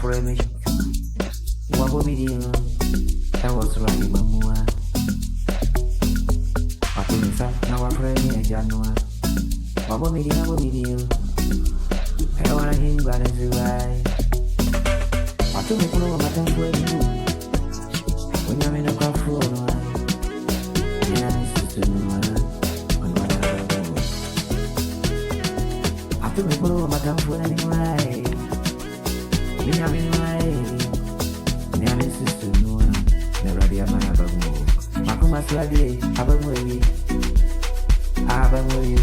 for me. What will be the that was right, Mamma. I think now I'm ready in January. What will be the I want to hear what is right. What do we know about them for you? When you're in a crowd for no one, yeah, this is the new one. I do we know about them for anyway. We have anyway. Yeah, this is the new one. Never be a man of a move. Makuma Swadi, Abamuri. Abamuri.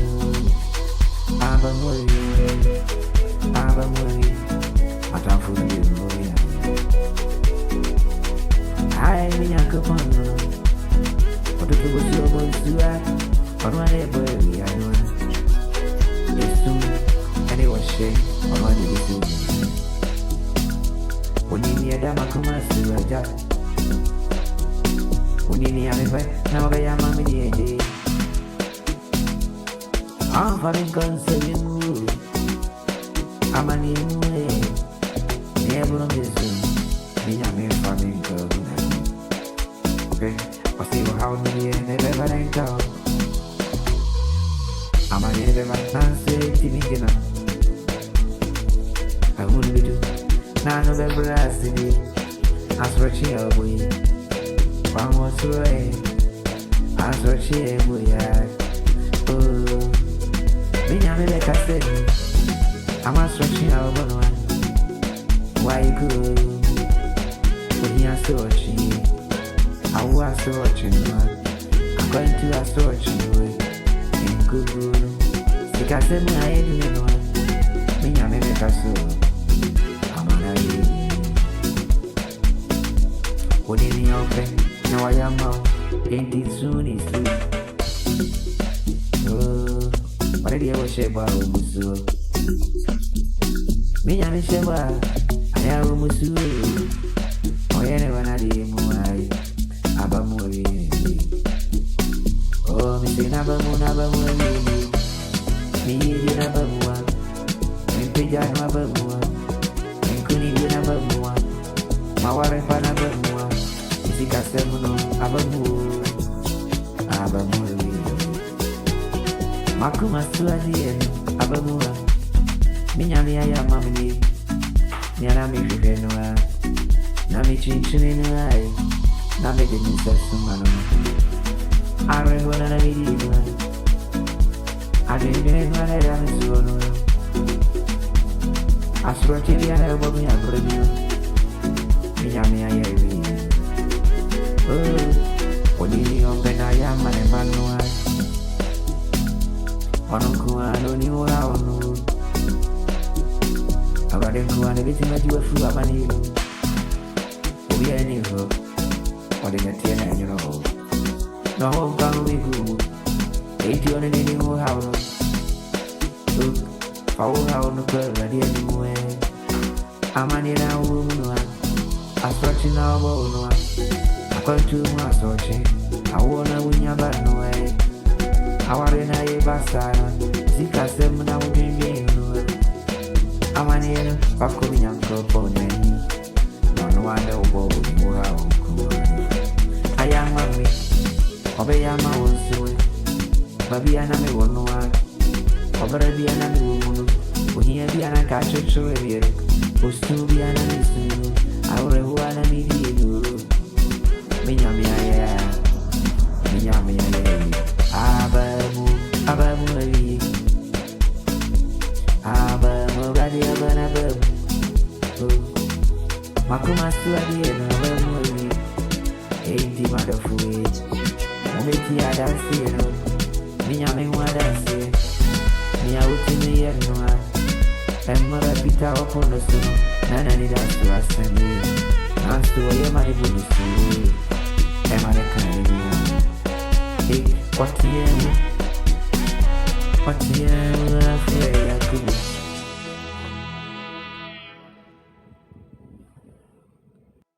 Abamuri. Abamuri. I don't fool you. I mean, I come on. What do you do? Do I? Or what I boy, I know. It's soon, and it was shame. Or what did you do? When you need a Makuma Swadi, when you need a river, now I am a million. I'm having concerning you. I'm a new way. Never on this soon. Me, I'm in farming. I see how many never ain't out. I'm a never my fancy to me dinner. I wouldn't be do none of every last city. I search your way. One was away. I search your way. Oh, me, I'm like I said. I'm a searching out one. Why you could? When you're searching. I was searching, I'm going to a searching in Google. Because I'm not even one. Me, I'm a castle. I'm an idea. What in the open? Now I am out. Ain't it soon? It's true. Oh, what did you ever say about Musu? Me, I'm a Sheba. I am a Musu. Oh, yeah, never had him. Abamuri. Oh, me say Nabamuri. Me ye Nabamua. Me Pijan Nabamua. Me Kuni Nabamua. Maware Panabamua. Isi Casemuno Abamu. Abamuri. Makuma Suadi Abamua. Minyami Ayamami. Nianami Fenua. Nami Chinchin. I make it in Sassuman. I read one and I did one. I didn't know that I was so no. I swear to you, I have a me a review. Miami, I hear you. Oh, what did you open? I am an Emmanuel. I don't know how I know. I got them to everything that you were full of money. We are in Europe. Or the Tiana, you know. No home can be good. 80 on any new house. Look, how no girl, I didn't know. I'm an in our woman. I'm searching our woman. I'm going to my searching. I wanna win your bad no way. I want in a bastard. Zika 7 now drinking. I'm an in a coming uncle for me. No wonder about wow. I am a me, Obey my own soul. Baby, and I will know. Over an animal, when he be an catch a show, was to be an animal. I will want to meet you. Minyami, Abamu, Abamu, Abamu, Makuma Suadi and Abamu. Ain't the wonderful age. I make the other say, me, I mean, what I say. Me, I would see me and no one. And mother beat up on the sun. And I need us to ask me. I'm still a money for the school. Am I the kind of hey, what the end? What the end? I could